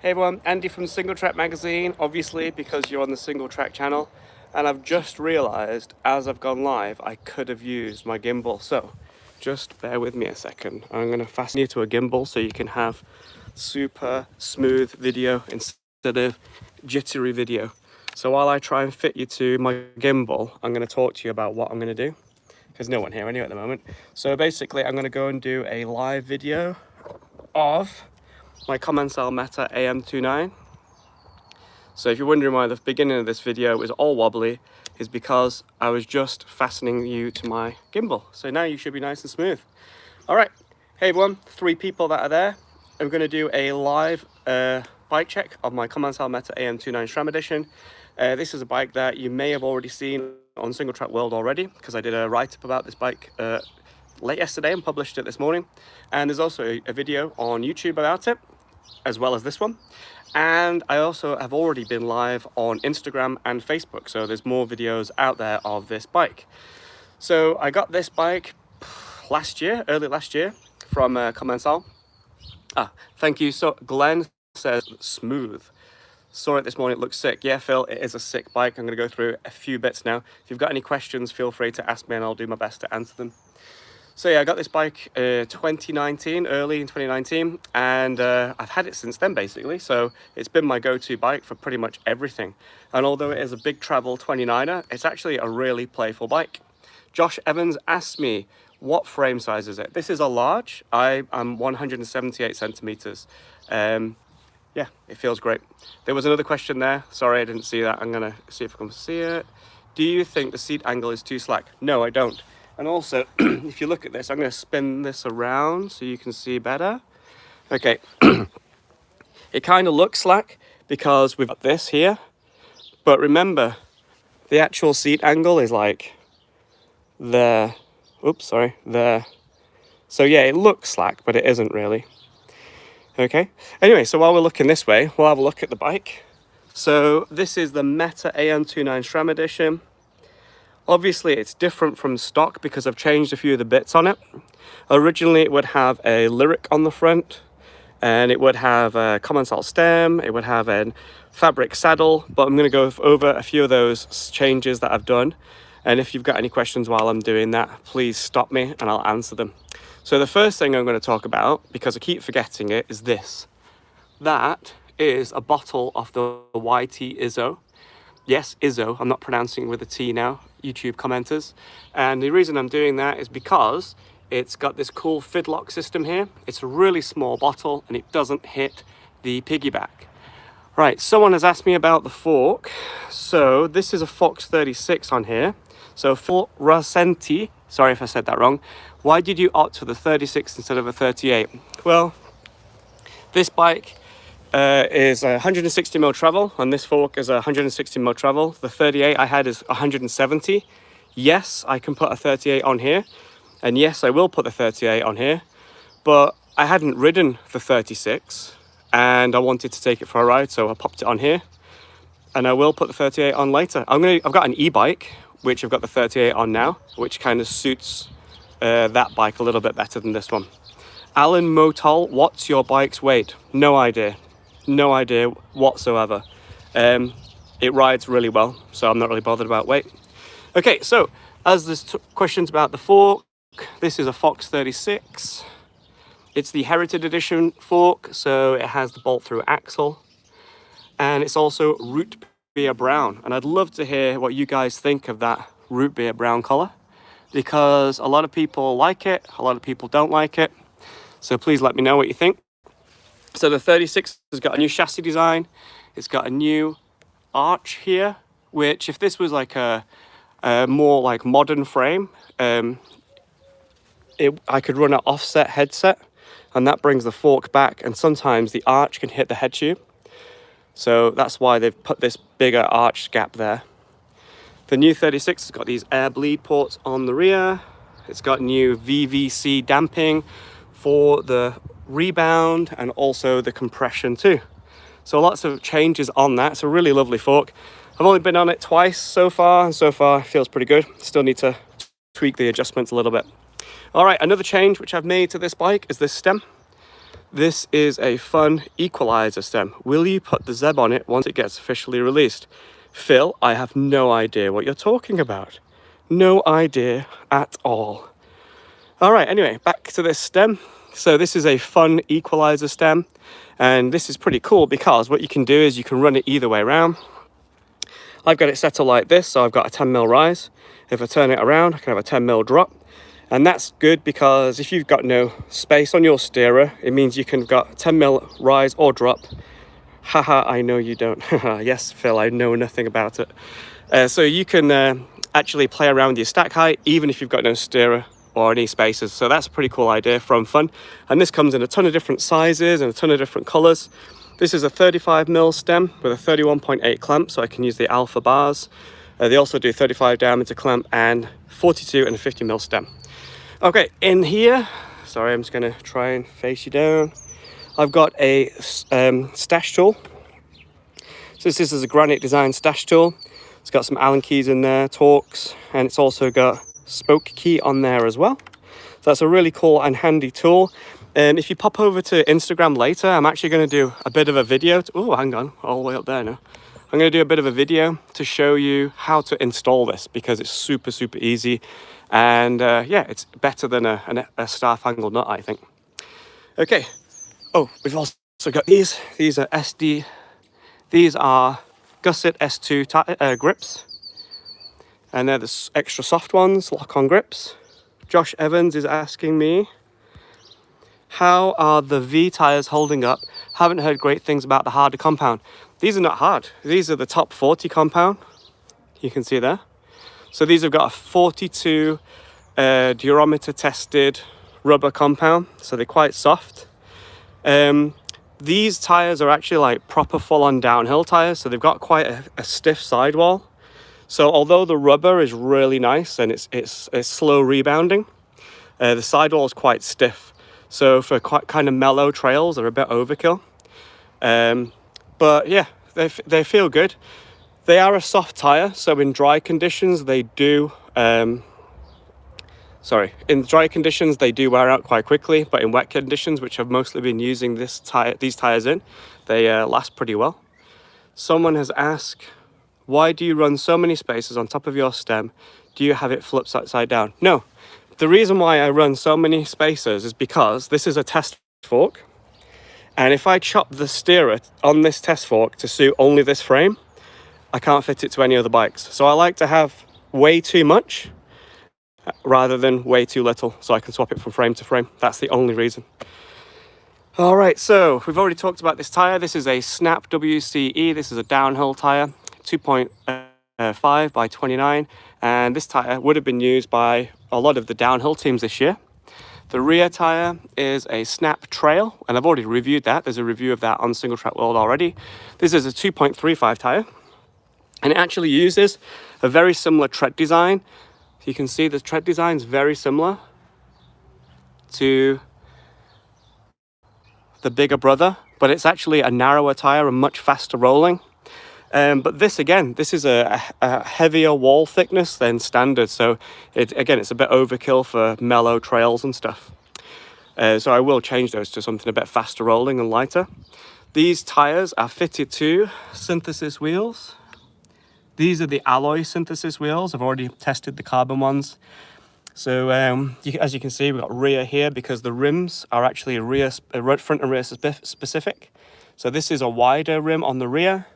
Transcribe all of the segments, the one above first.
Hey everyone, Andy from Singletrack magazine, obviously because you're on the Singletrack channel, and I've just realised as I've gone live I could have used my gimbal, so just bear with me a second. I'm going to fasten you to a gimbal so you can have super smooth video instead of jittery video. So while I try and fit you to my gimbal, I'm going to talk to you about what I'm going to do. There's no one here anyway at the moment. So basically I'm going to go and do a live video of my Commencal Meta AM29. So if you're wondering why the beginning of this video is all wobbly, is because I was just fastening you to my gimbal. So now you should be nice and smooth. All right, hey everyone, 3 people that are there. I'm going to do a live bike check of my Commencal Meta AM29 SRAM edition. This is a bike that you may have already seen on Singletrack World already, because I did a write-up about this bike late yesterday and published it this morning. And there's also a video on YouTube about it, as well as this one. And I also have already been live on Instagram and Facebook, so there's more videos out there of this bike. So I got this bike early last year from Commencal. Thank you. So Glenn says smooth. Saw it this morning, it looks sick. Yeah, Phil, it is a sick bike. I'm going to go through a few bits now. If you've got any questions, feel free to ask me and I'll do my best to answer them. So yeah, I got this bike early in 2019, and I've had it since then basically. So it's been my go-to bike for pretty much everything. And although it is a big travel 29er, it's actually a really playful bike. Josh Evans asked me, what frame size is it? This is a large. I am 178 centimeters. Yeah, it feels great. There was another question there. Sorry, I didn't see that. I'm gonna see if I can see it. Do you think the seat angle is too slack? No, I don't. And also, if you look at this, I'm going to spin this around so you can see better. Okay, it kind of looks slack because we've got this here. But remember, the actual seat angle is like there. Oops, sorry, there. So yeah, it looks slack, but it isn't really. Okay, anyway, so while we're looking this way, we'll have a look at the bike. So this is the Meta AM29 SRAM edition. Obviously it's different from stock because I've changed a few of the bits on it. Originally it would have a Lyric on the front, and it would have a Commencal stem, it would have a fabric saddle, but I'm going to go over a few of those changes that I've done. And if you've got any questions while I'm doing that, please stop me and I'll answer them. So the first thing I'm going to talk about, because I keep forgetting it, is this. That is a bottle of the YT Izzo. Yes, Izzo, I'm not pronouncing with a T now, YouTube commenters. And the reason I'm doing that is because it's got this cool fidlock system here. It's a really small bottle and it doesn't hit the piggyback. Right, someone has asked me about the fork. So this is a Fox 36 on here. So for Rasenti, sorry if I said that wrong, why did you opt for the 36 instead of a 38? Well, this bike is 160mm travel, and this fork is 160mm travel. The 38 I had is 170. Yes, I can put a 38 on here, and yes, I will put the 38 on here, but I hadn't ridden the 36, and I wanted to take it for a ride, so I popped it on here, and I will put the 38 on later. I've got an e-bike, which I've got the 38 on now, which kind of suits that bike a little bit better than this one. Alan Motol, what's your bike's weight? No idea. No idea whatsoever. It rides really well, so I'm not really bothered about weight. Okay, so as there's questions about the fork, this is a Fox 36. It's the Heritage Edition fork, so it has the bolt-through axle, and it's also root beer brown. And I'd love to hear what you guys think of that root beer brown color, because a lot of people like it, a lot of people don't like it. So please let me know what you think. So the 36 has got a new chassis design. It's got a new arch here, which if this was like a more like modern frame, I could run an offset headset, and that brings the fork back, and sometimes the arch can hit the head tube. So that's why they've put this bigger arch gap there. The new 36 has got these air bleed ports on the rear. It's got new VVC damping for the rebound and also the compression too. So lots of changes on that. It's a really lovely fork. I've only been on it twice so far, and so far it feels pretty good. Still need to tweak the adjustments a little bit. All right, another change which I've made to this bike is this stem. This is a fun equalizer stem. Will you put the Zeb on it once it gets officially released? Phil, I have no idea what you're talking about. No idea at all. All right, anyway, back to this stem. So this is a fun equalizer stem, and this is pretty cool because what you can do is you can run it either way around. I've got it set up like this, so I've got a 10mm rise. If I turn it around, I can have a 10mm drop. And that's good because if you've got no space on your steerer, it means you can got 10mm rise or drop. Haha, I know you don't. Yes, Phil, I know nothing about it. So you can actually play around with your stack height, even if you've got no steerer or any spacers. So that's a pretty cool idea from Fun. And this comes in a ton of different sizes and a ton of different colors. This is a 35mm stem with a 31.8 clamp, so I can use the alpha bars. They also do 35 diameter clamp and 42 and a 50mm stem. Okay, in here, sorry, I'm just gonna try and face you down. I've got a stash tool. So this is a Granite Design stash tool. It's got some Allen keys in there, Torx, and it's also got spoke key on there as well. So that's a really cool and handy tool. And if you pop over to Instagram later, I'm actually going to do a bit of a video. Oh, hang on, all the way up there now. I'm going to do a bit of a video to show you how to install this because it's super, super easy. And yeah, it's better than a star-fangled nut, I think. Okay. Oh, we've also got these. These are SD. These are Gusset S2 grips. And they're the extra soft ones, lock-on grips. Josh Evans is asking me, how are the V tyres holding up? Haven't heard great things about the harder compound. These are not hard. These are the top 40 compound. You can see there. So these have got a 42 durometer tested rubber compound. So they're quite soft. These tyres are actually like proper full-on downhill tyres. So they've got quite a stiff sidewall. So although the rubber is really nice and it's slow rebounding, the sidewall is quite stiff. So for quite kind of mellow trails, they're a bit overkill. But yeah, they feel good. They are a soft tire, so in dry conditions they do. In dry conditions they do wear out quite quickly, but in wet conditions, which I've mostly been using these tires in, they last pretty well. Someone has asked, why do you run so many spacers on top of your stem? Do you have it flipped upside down? No. The reason why I run so many spacers is because this is a test fork. And if I chop the steerer on this test fork to suit only this frame, I can't fit it to any other bikes. So I like to have way too much rather than way too little, so I can swap it from frame to frame. That's the only reason. All right, so we've already talked about this tire. This is a Snap WCE. This is a downhill tire, 2.5 by 29. And this tire would have been used by a lot of the downhill teams this year. The rear tire is a Snap Trail, and I've already reviewed that. There's a review of that on Singletrack World already. This is a 2.35 tire, and it actually uses a very similar tread design. You can see the tread design is very similar to the bigger brother, but it's actually a narrower tire and much faster rolling. But this is a heavier wall thickness than standard, so it's a bit overkill for mellow trails and stuff. So I will change those to something a bit faster rolling and lighter. These tires are fitted to synthesis wheels. These are the alloy synthesis wheels. I've already tested the carbon ones. So as you can see, we've got rear here because the rims are actually front and rear specific. So this is a wider rim on the rear.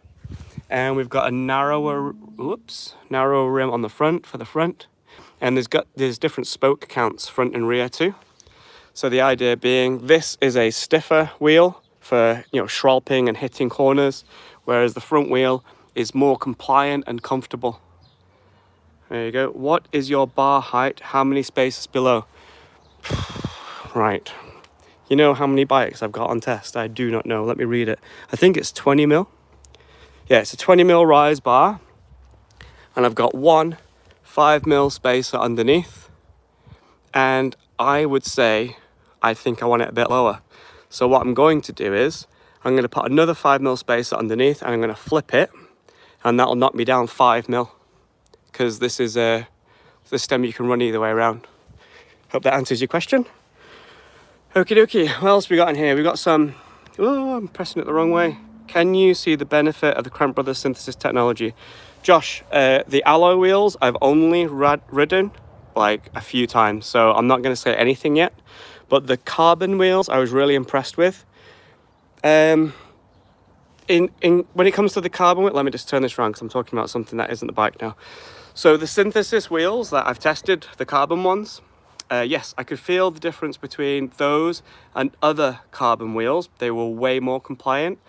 And we've got a narrower rim on the front for the front. And there's different spoke counts, front and rear too. So the idea being this is a stiffer wheel for, shropping and hitting corners, whereas the front wheel is more compliant and comfortable. There you go. What is your bar height? How many spaces below? Right. You know how many bikes I've got on test? I do not know. Let me read it. I think it's 20mm. Yeah, it's a 20mm rise bar, and I've got one 5mm spacer underneath, and I would say I think I want it a bit lower. So what I'm going to do is I'm going to put another 5mm spacer underneath, and I'm going to flip it, and that'll knock me down 5mm, because this is the stem you can run either way around. Hope that answers your question. Okie dokie, what else we got in here? We got some, oh, I'm pressing it the wrong way. Can you see the benefit of the Crank Brothers synthesis technology? Josh, the alloy wheels I've only ridden like a few times, so I'm not going to say anything yet. But the carbon wheels I was really impressed with. When it comes to the carbon wheel, let me just turn this around because I'm talking about something that isn't the bike now. So the synthesis wheels that I've tested, the carbon ones, yes, I could feel the difference between those and other carbon wheels. They were way more compliant,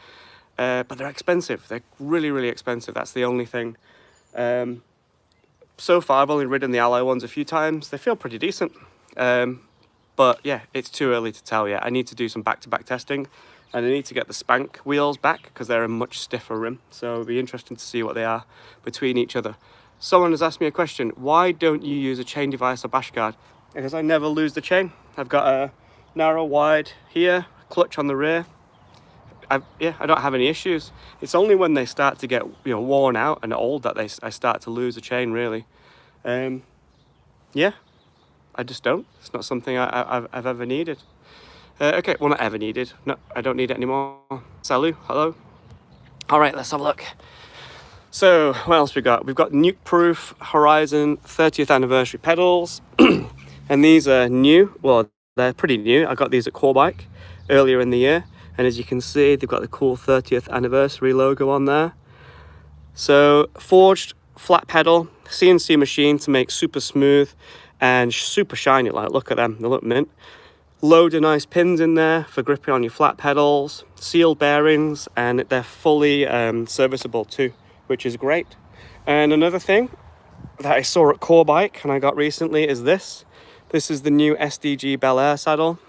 but they're expensive. They're really, really expensive. That's the only thing. So far, I've only ridden the alloy ones a few times. They feel pretty decent. But yeah, it's too early to tell yet. I need to do some back-to-back testing, and I need to get the Spank wheels back because they're a much stiffer rim. So it'll be interesting to see what they are between each other. Someone has asked me a question. Why don't you use a chain device or bash guard? Because I never lose the chain. I've got a narrow wide here, clutch on the rear. I don't have any issues. It's only when they start to get worn out and old that I start to lose the chain really. Yeah, I just don't. It's not something I've ever needed. Okay, well, not ever needed. No, I don't need it anymore. Salut, hello. All right, let's have a look. So what else we got? We've got nuke-proof Horizon 30th anniversary pedals. And these are new. Well, they're pretty new. I got these at Core Bike earlier in the year. And as you can see, they've got the cool 30th anniversary logo on there. So forged flat pedal, CNC machine to make super smooth and super shiny. Like, look at them, they look mint. Load of nice pins in there for gripping on your flat pedals, sealed bearings, and they're fully serviceable too, which is great. And another thing that I saw at Core Bike and I got recently is this. This is the new SDG Bel Air saddle.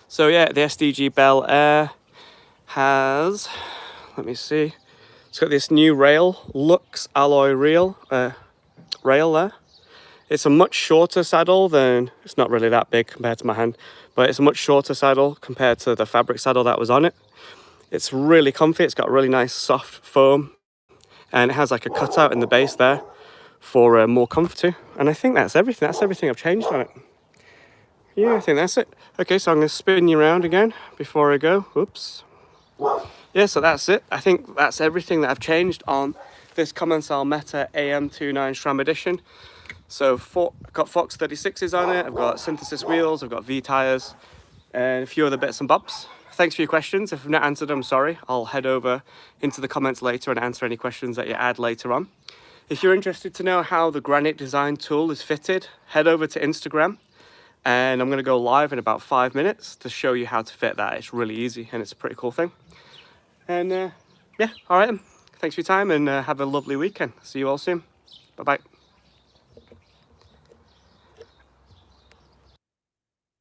So yeah, the SDG Bel Air has, let me see, it's got this new rail, Lux alloy rail there. It's a much shorter saddle than, it's not really that big compared to my hand, but it's a much shorter saddle compared to the fabric saddle that was on it. It's really comfy, it's got really nice soft foam, and it has like a cutout in the base there for more comfort too. And I think that's everything. That's everything I've changed on it. Yeah, I think that's it. Okay, so I'm going to spin you around again before I go. Oops. Yeah, so that's it. I think that's everything that I've changed on this Commencal Meta AM29 SRAM edition. So I've got Fox 36s on it, I've got synthesis wheels, I've got V tyres, and a few other bits and bobs. Thanks for your questions. If I've not answered them, sorry. I'll head over into the comments later and answer any questions that you add later on. If you're interested to know how the Granite Design tool is fitted, head over to Instagram, and I'm going to go live in about 5 minutes to show you how to fit that. It's really easy and it's a pretty cool thing. And yeah, all right then. Thanks for your time and have a lovely weekend. See you all soon. Bye-bye.